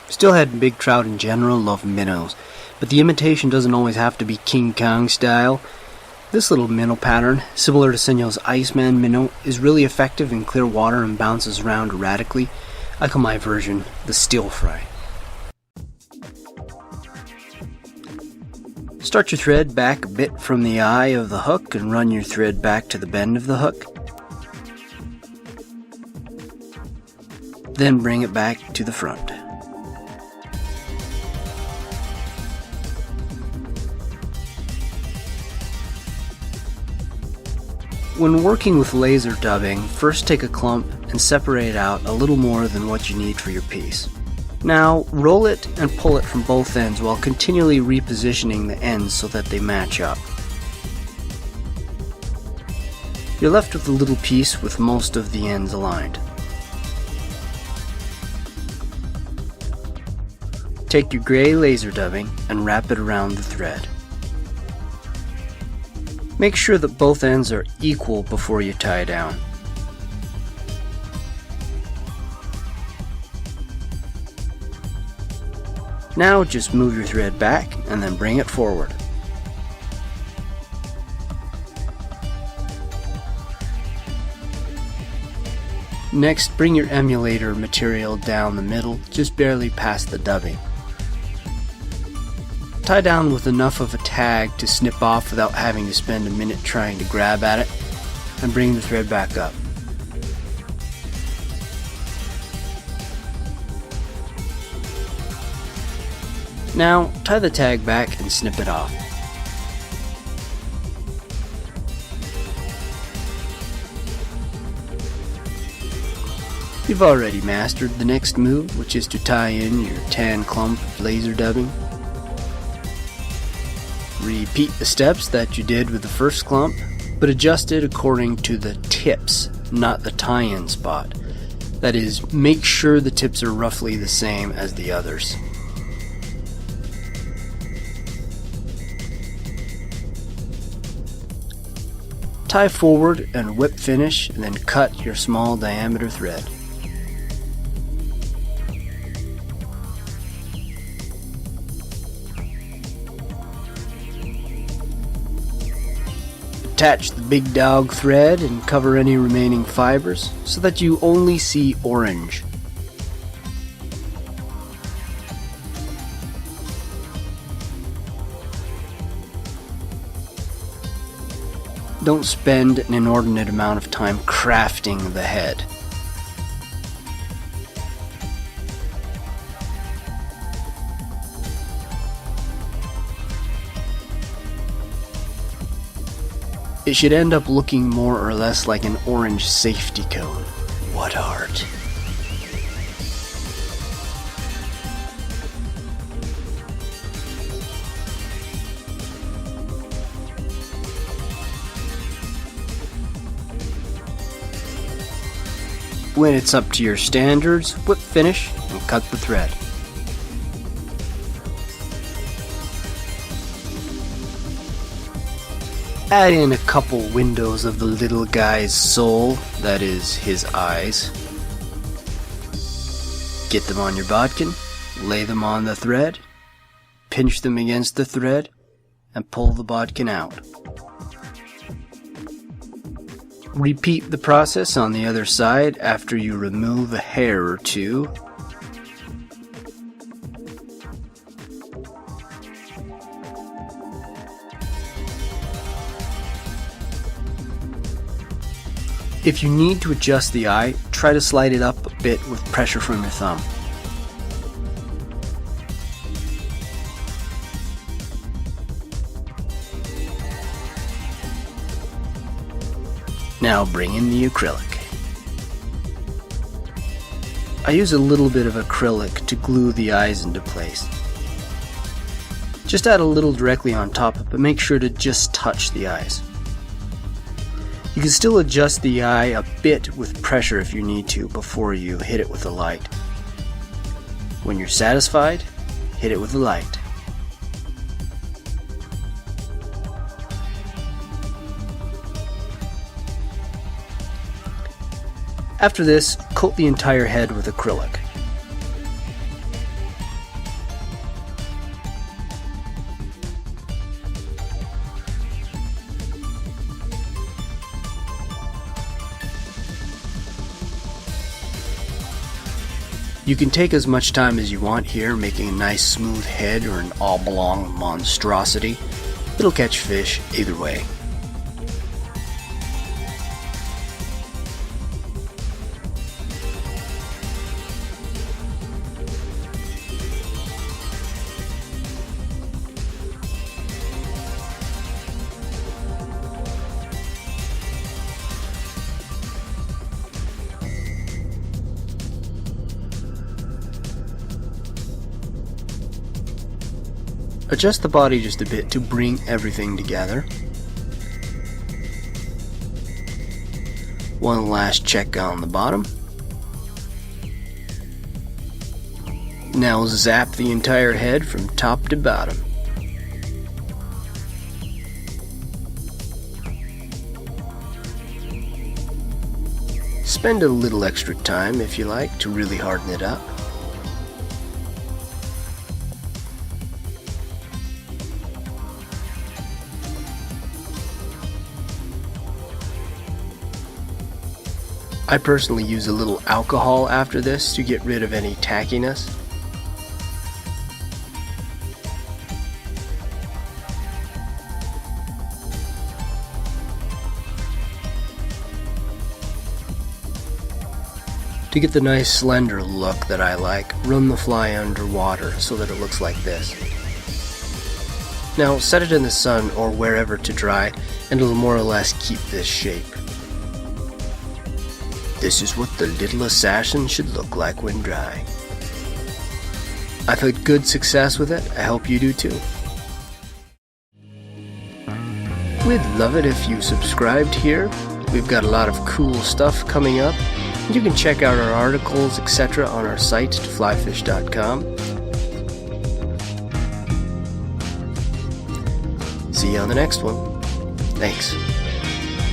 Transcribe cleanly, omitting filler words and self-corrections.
Steelhead and big trout in general love minnows, but the imitation doesn't always have to be King Kong style. This little minnow pattern, similar to Senyo's Iceman minnow, is really effective in clear water and bounces around erratically. I call my version the steel fry. Start your thread back a bit from the eye of the hook and run your thread back to the bend of the hook. Then bring it back to the front. When working with laser dubbing, first take a clump and separate out a little more than what you need for your piece. Now roll it and pull it from both ends while continually repositioning the ends so that they match up. You're left with a little piece with most of the ends aligned. Take your gray laser dubbing and wrap it around the thread. Make sure that both ends are equal before you tie down. Now just move your thread back and then bring it forward. Next, bring your emulator material down the middle, just barely past the dubbing. Tie down with enough of a tag to snip off without having to spend a minute trying to grab at it, and bring the thread back up. Now, tie the tag back and snip it off. You've already mastered the next move, which is to tie in your tan clump of laser dubbing. Repeat the steps that you did with the first clump, but adjust it according to the tips, not the tie-in spot. That is, make sure the tips are roughly the same as the others. Tie forward and whip finish, and then cut your small diameter thread. Attach the big dog thread and cover any remaining fibers so that you only see orange. Don't spend an inordinate amount of time crafting the head. It should end up looking more or less like an orange safety cone. What art! When it's up to your standards, whip finish and cut the thread. Add in a couple windows of the little guy's soul, that is, his eyes. Get them on your bodkin, lay them on the thread, pinch them against the thread, and pull the bodkin out. Repeat the process on the other side after you remove a hair or two. If you need to adjust the eye, try to slide it up a bit with pressure from your thumb. Now bring in the acrylic. I use a little bit of acrylic to glue the eyes into place. Just add a little directly on top, but make sure to just touch the eyes. You can still adjust the eye a bit with pressure if you need to before you hit it with a light. When you're satisfied, hit it with a light. After this, coat the entire head with acrylic. You can take as much time as you want here, making a nice smooth head or an oblong monstrosity. It'll catch fish either way. Adjust the body just a bit to bring everything together. One last check on the bottom. Now zap the entire head from top to bottom. Spend a little extra time if you like to really harden it up. I personally use a little alcohol after this to get rid of any tackiness. To get the nice slender look that I like, run the fly underwater so that it looks like this. Now set it in the sun or wherever to dry and it'll more or less keep this shape. This is what the little assassin should look like when dry. I've had good success with it. I hope you do too. We'd love it if you subscribed here. We've got a lot of cool stuff coming up. You can check out our articles, etc. on our site, toflyfish.com. See you on the next one. Thanks.